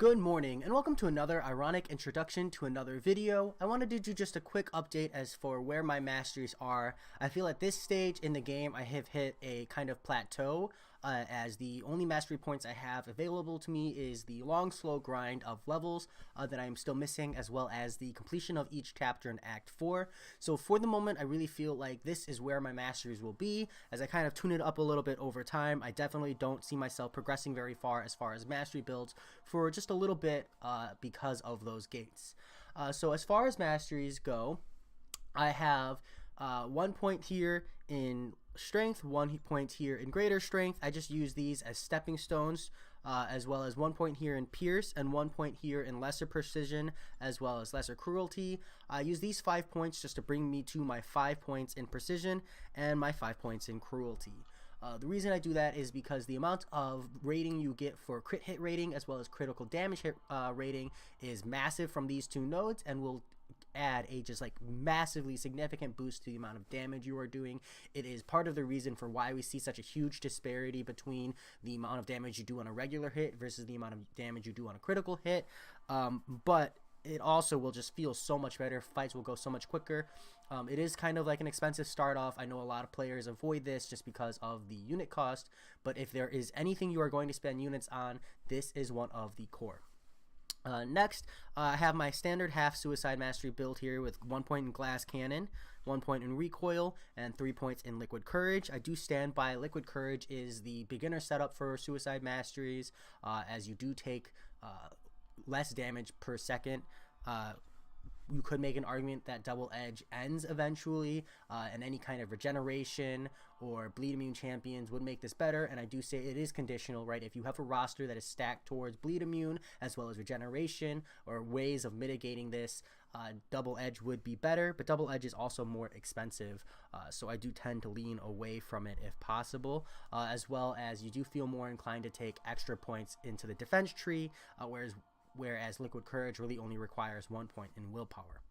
Good morning and welcome to another ironic introduction to another video. I wanted to do just a quick update as for where my masteries are. I feel at this stage in the game I have hit a kind of plateau as the only mastery points I have available to me is the long slow grind of levels that I am still missing, as well as the completion of each chapter in Act 4. So for the moment I really feel like this is where my masteries will be. As I kind of tune it up a little bit over time, I definitely don't see myself progressing very far as mastery builds for just a little bit because of those gates. So as far as masteries go, I have 1 point here in strength, 1 point here in greater strength. I just use these as stepping stones, as well as 1 point here in pierce and 1 point here in lesser precision, as well as lesser cruelty. I use these 5 points just to bring me to my 5 points in precision and my 5 points in cruelty. The reason I do that is because the amount of rating you get for crit hit rating as well as critical damage hit rating is massive from these two nodes, and will add a just like massively significant boost to the amount of damage you are doing. It is part of the reason for why we see such a huge disparity between the amount of damage you do on a regular hit versus the amount of damage you do on a critical hit. But it also will just feel so much better. Fights will go so much quicker. It is kind of like an expensive start off. I know a lot of players avoid this just because of the unit cost, but if there is anything you are going to spend units on, this is one of the core. Next, I have my standard half suicide mastery build here with 1 point in glass cannon, 1 point in recoil, and 3 points in liquid courage. I do stand by liquid courage is the beginner setup for suicide masteries, as you do take less damage per second. You could make an argument that double edge ends eventually, and any kind of regeneration or bleed immune champions would make this better. And I do say it is conditional, right? If you have a roster that is stacked towards bleed immune as well as regeneration or ways of mitigating this, double edge would be better, but double edge is also more expensive, so I do tend to lean away from it if possible, as well as you do feel more inclined to take extra points into the defense tree, whereas liquid courage really only requires 1 point in willpower.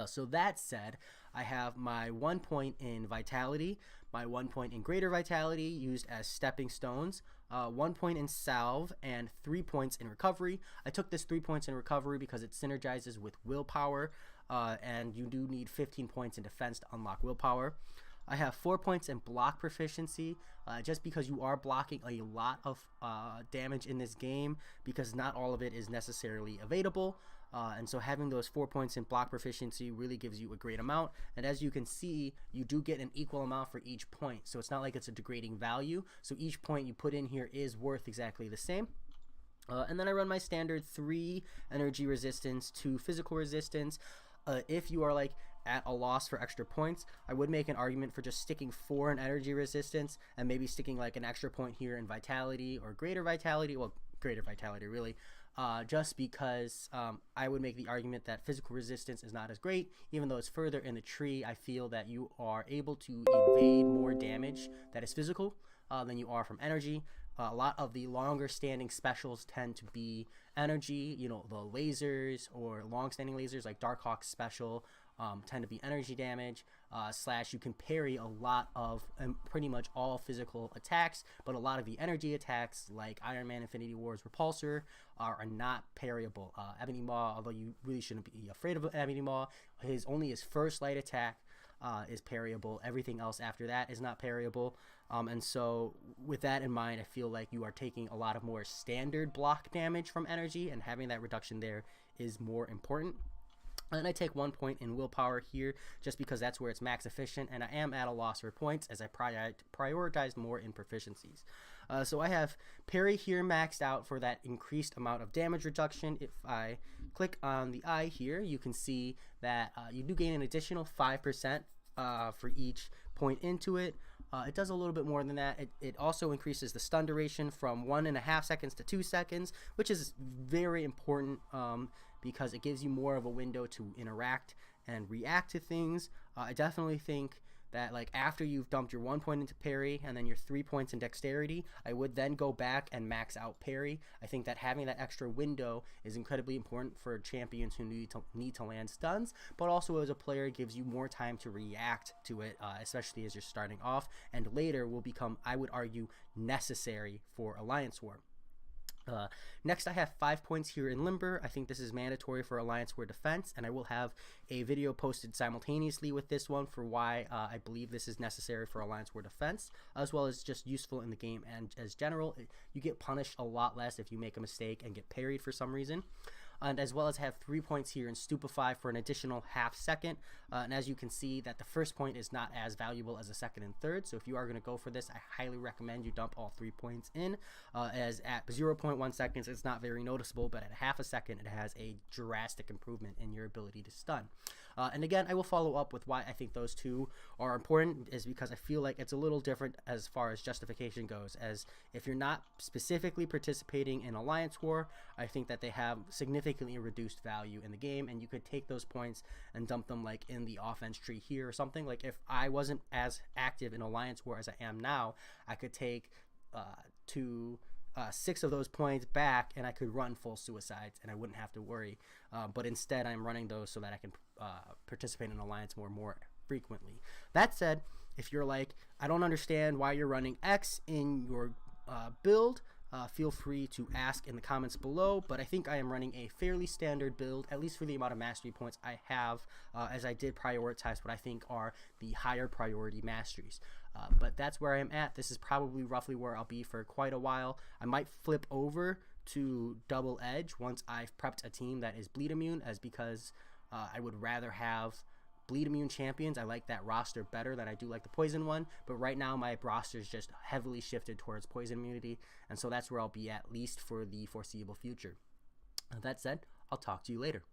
So that said, I have my 1 point in vitality, my 1 point in greater vitality used as stepping stones, 1 point in salve, and 3 points in recovery. I took this 3 points in recovery because it synergizes with willpower, and you do need 15 points in defense to unlock willpower. I have 4 points in block proficiency, just because you are blocking a lot of damage in this game, because not all of it is necessarily evadable, and so having those 4 points in block proficiency really gives you a great amount. And as you can see, you do get an equal amount for each point, so it's not like it's a degrading value, so each point you put in here is worth exactly the same. And then I run my standard 3 energy resistance, 2 physical resistance. If you are like at a loss for extra points, I would make an argument for just sticking 4 in energy resistance and maybe sticking like an extra point here in vitality or greater vitality. Well, greater vitality really, just because I would make the argument that physical resistance is not as great. Even though it's further in the tree, I feel that you are able to evade more damage that is physical than you are from energy. A lot of the longer standing specials tend to be energy, you know, the lasers or long standing lasers like Darkhawk's special tend to be energy damage, slash you can parry a lot of pretty much all physical attacks, but a lot of the energy attacks like Iron Man Infinity War's Repulsor are not parryable. Ebony Maw, although you really shouldn't be afraid of Ebony Maw, his first light attack is parryable. Everything else after that is not parryable, and so with that in mind, I feel like you are taking a lot of more standard block damage from energy, and having that reduction there is more important. And I take 1 point in willpower here just because that's where it's max efficient, and I am at a loss for points as I prioritized more in proficiencies. So I have parry here maxed out for that increased amount of damage reduction. If I click on the eye here, you can see that you do gain an additional 5% for each point into it. It does a little bit more than that. It also increases the stun duration from 1.5 seconds to 2 seconds, which is very important because it gives you more of a window to interact and react to things. I definitely think that like after you've dumped your 1 point into parry and then your 3 points in dexterity, I would then go back and max out parry. I think that having that extra window is incredibly important for champions who need to land stuns, but also as a player it gives you more time to react to it, especially as you're starting off, and later will become, I would argue, necessary for Alliance War. Next, I have 5 points here in Limber. I think this is mandatory for Alliance War Defense, and I will have a video posted simultaneously with this one for why I believe this is necessary for Alliance War Defense, as well as just useful in the game and as general. You get punished a lot less if you make a mistake and get parried for some reason. And as well as have 3 points here in Stupefy for an additional half second. And as you can see, that the first point is not as valuable as the second and third. So if you are going to go for this, I highly recommend you dump all 3 points in. As at 0.1 seconds, it's not very noticeable, but at half a second, it has a drastic improvement in your ability to stun. And again, I will follow up with why I think those two are important, is because I feel like it's a little different as far as justification goes, as if you're not specifically participating in Alliance War, I think that they have significantly reduced value in the game, and you could take those points and dump them like in the offense tree here or something. Like if I wasn't as active in Alliance War as I am now, I could take 6 of those points back and I could run full suicides and I wouldn't have to worry, but instead I'm running those so that I can participate in Alliance more frequently. That said, if you're like, I don't understand why you're running X in your build, feel free to ask in the comments below, but I think I am running a fairly standard build, at least for the amount of mastery points I have, as I did prioritize what I think are the higher priority masteries. But that's where I am at. This is probably roughly where I'll be for quite a while. I might flip over to double edge once I've prepped a team that is bleed immune, as because I would rather have bleed immune champions. I like that roster better than I do like the poison one, but right now my roster is just heavily shifted towards poison immunity, and so that's where I'll be at least for the foreseeable future. That said, I'll talk to you later.